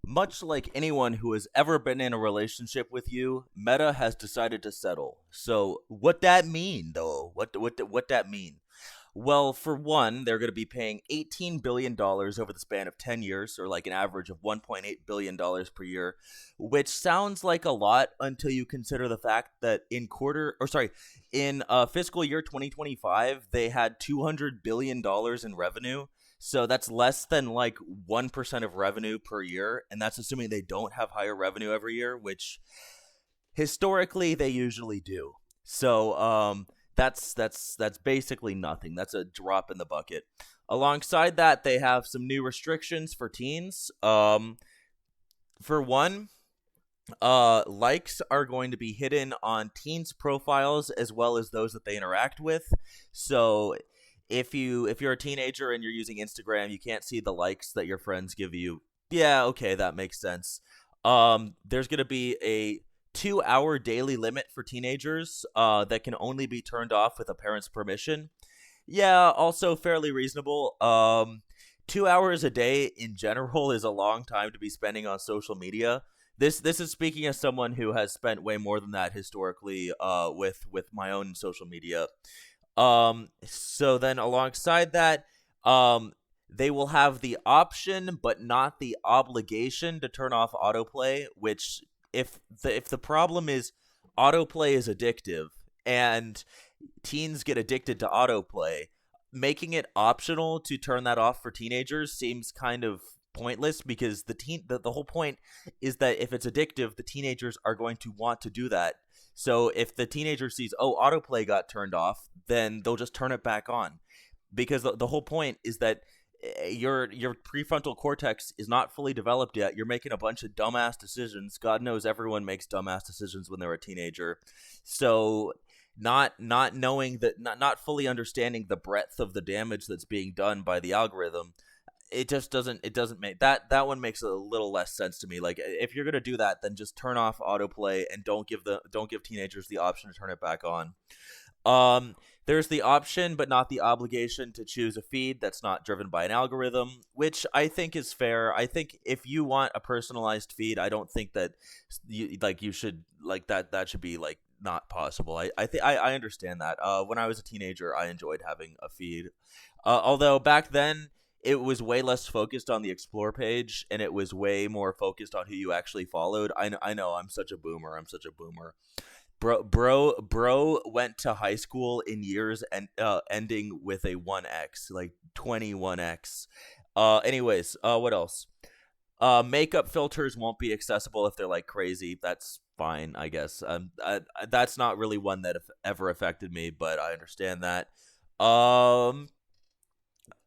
Much like anyone who has ever been in a relationship with you, Meta has decided to settle. So, what that mean though? What that mean? Well, for one, they're going to be paying $18 billion over the span of 10 years, or like an average of $1.8 billion per year, which sounds like a lot until you consider the fact that in fiscal year 2025, they had $200 billion in revenue. So that's less than like 1% of revenue per year. And that's assuming they don't have higher revenue every year, which historically they usually do. So that's basically nothing. That's a drop in the bucket. Alongside that, they have some new restrictions for teens. For one, likes are going to be hidden on teens' profiles as well as those that they interact with. So if you're a teenager and you're using Instagram, you can't see the likes that your friends give you. Yeah, okay, that makes sense. There's going to be a 2-hour daily limit for teenagers that can only be turned off with a parent's permission. Yeah, also fairly reasonable. 2 hours a day in general is a long time to be spending on social media. This is speaking as someone who has spent way more than that historically with my own social media. So then alongside that, they will have the option but not the obligation to turn off autoplay, which if the problem is autoplay is addictive and teens get addicted to autoplay, making it optional to turn that off for teenagers seems kind of pointless because the whole point is that if it's addictive, the teenagers are going to want to do that. So if the teenager sees, oh, autoplay got turned off, then they'll just turn it back on because the whole point is that your prefrontal cortex is not fully developed yet. You're making a bunch of dumbass decisions. God knows everyone makes dumbass decisions when they're a teenager. So not knowing that, not fully understanding the breadth of the damage that's being done by the algorithm, it doesn't make that one makes a little less sense to me. Like if you're gonna do that, then just turn off autoplay and don't give teenagers the option to turn it back on. There's the option, but not the obligation to choose a feed that's not driven by an algorithm, which I think is fair. I think if you want a personalized feed, I don't think that you should like that should be like not possible. I understand that. When I was a teenager, I enjoyed having a feed. Although back then it was way less focused on the explore page and it was way more focused on who you actually followed. I know I'm such a boomer. I'm such a boomer. Bro went to high school in years and ending with a 1x, like 21x. Anyways, what else? Makeup filters won't be accessible if they're like crazy. That's fine, I guess. That's not really one that ever affected me, but I understand that. Um,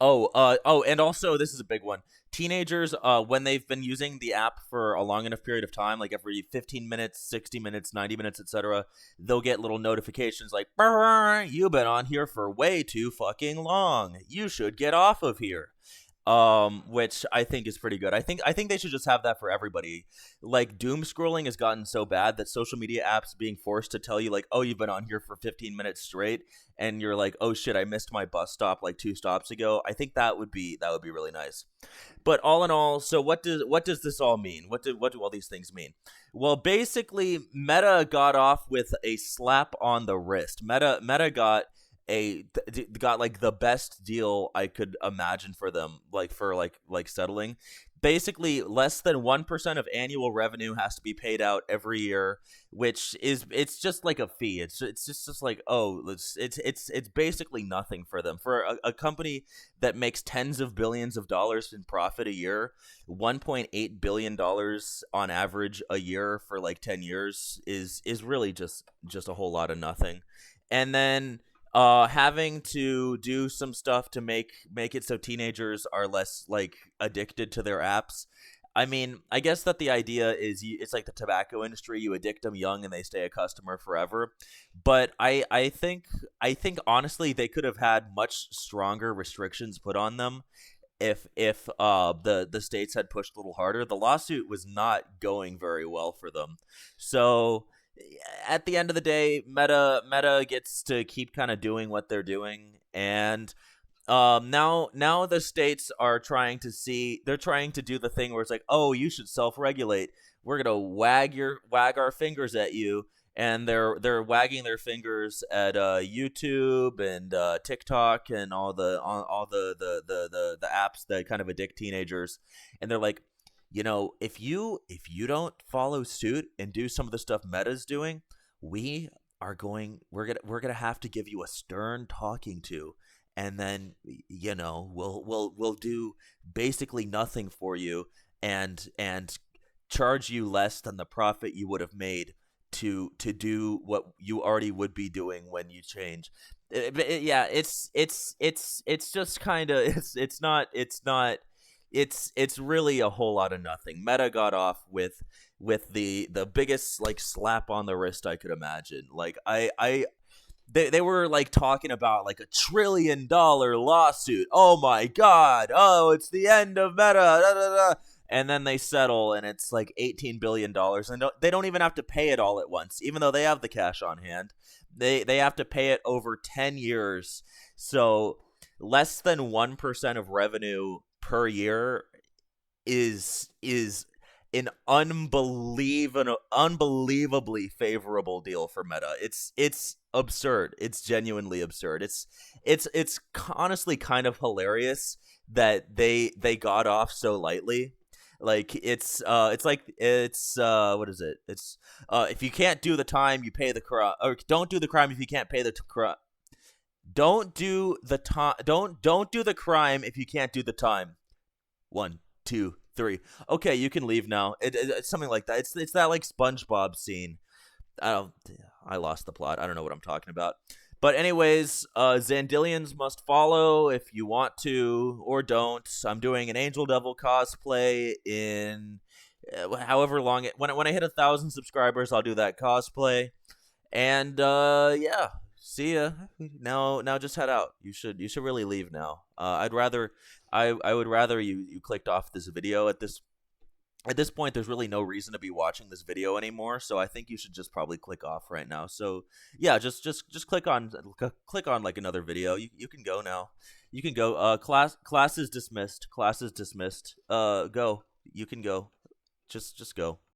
and also this is a big one. Teenagers, when they've been using the app for a long enough period of time, like every 15 minutes, 60 minutes, 90 minutes, etc., they'll get little notifications like, "Brr, you've been on here for way too fucking long. You should get off of here." Which I think is pretty good. I think they should just have that for everybody. Like doom scrolling has gotten so bad that social media apps being forced to tell you like, oh, you've been on here for 15 minutes straight, and you're like, oh shit, I missed my bus stop like 2 stops ago. I think that would be really nice. But all in all, so what does this all mean? What do all these things mean? Well, basically, Meta got off with a slap on the wrist. Meta got like the best deal I could imagine for them, like for like settling. Basically, less than 1% of annual revenue has to be paid out every year, which is it's just like a fee. It's just like, oh, it's basically nothing for them. For a company that makes tens of billions of dollars in profit a year, $1.8 billion on average a year for like 10 years is really just a whole lot of nothing. And then having to do some stuff to make it so teenagers are less like addicted to their apps. I mean, I guess that the idea is it's like the tobacco industry. You addict them young and they stay a customer forever. But I think honestly they could have had much stronger restrictions put on them if the states had pushed a little harder. The lawsuit was not going very well for them. So at the end of the day, Meta gets to keep kind of doing what they're doing, and Now the states are trying to see, they're trying to do the thing where it's like, oh, you should self-regulate. We're gonna wag our fingers at you, and they're wagging their fingers at YouTube and TikTok and all the apps that kind of addict teenagers, and they're like, if you don't follow suit and do some of the stuff Meta's doing, we we're gonna have to give you a stern talking to, and then we'll do basically nothing for you, and charge you less than the profit you would have made to do what you already would be doing when you change. Yeah, it's just kind of it's really a whole lot of nothing. Meta got off with the biggest like slap on the wrist I could imagine. Like they were like talking about like $1 trillion lawsuit. Oh my god. Oh, it's the end of Meta. Da, da, da. And then they settle, and it's like $18 billion, and they don't even have to pay it all at once, even though they have the cash on hand. They have to pay it over 10 years. So less than 1% of revenue per year is an unbelievably favorable deal for Meta. It's absurd. It's genuinely absurd. It's honestly kind of hilarious that they got off so lightly. Like it's what is it? It's if you can't do the time, you pay the crime, or don't do the crime if you can't pay the crime. Don't do the time. Don't do the crime if you can't do the time. One, two, three. Okay, you can leave now. It's something like that. It's that like SpongeBob scene. I don't. I lost the plot. I don't know what I'm talking about. But anyways, Xandillions must follow if you want to or don't. I'm doing an Angel Devil cosplay in however long when I hit 1,000 subscribers, I'll do that cosplay. And yeah, see ya. Now just head out. You should really leave now. I would rather you clicked off this video at this point. There's really no reason to be watching this video anymore, so I think you should just probably click off right now. So yeah, just click on like another video. You can go now. You can go. Class is dismissed. Class is dismissed. Go. You can go. Just go.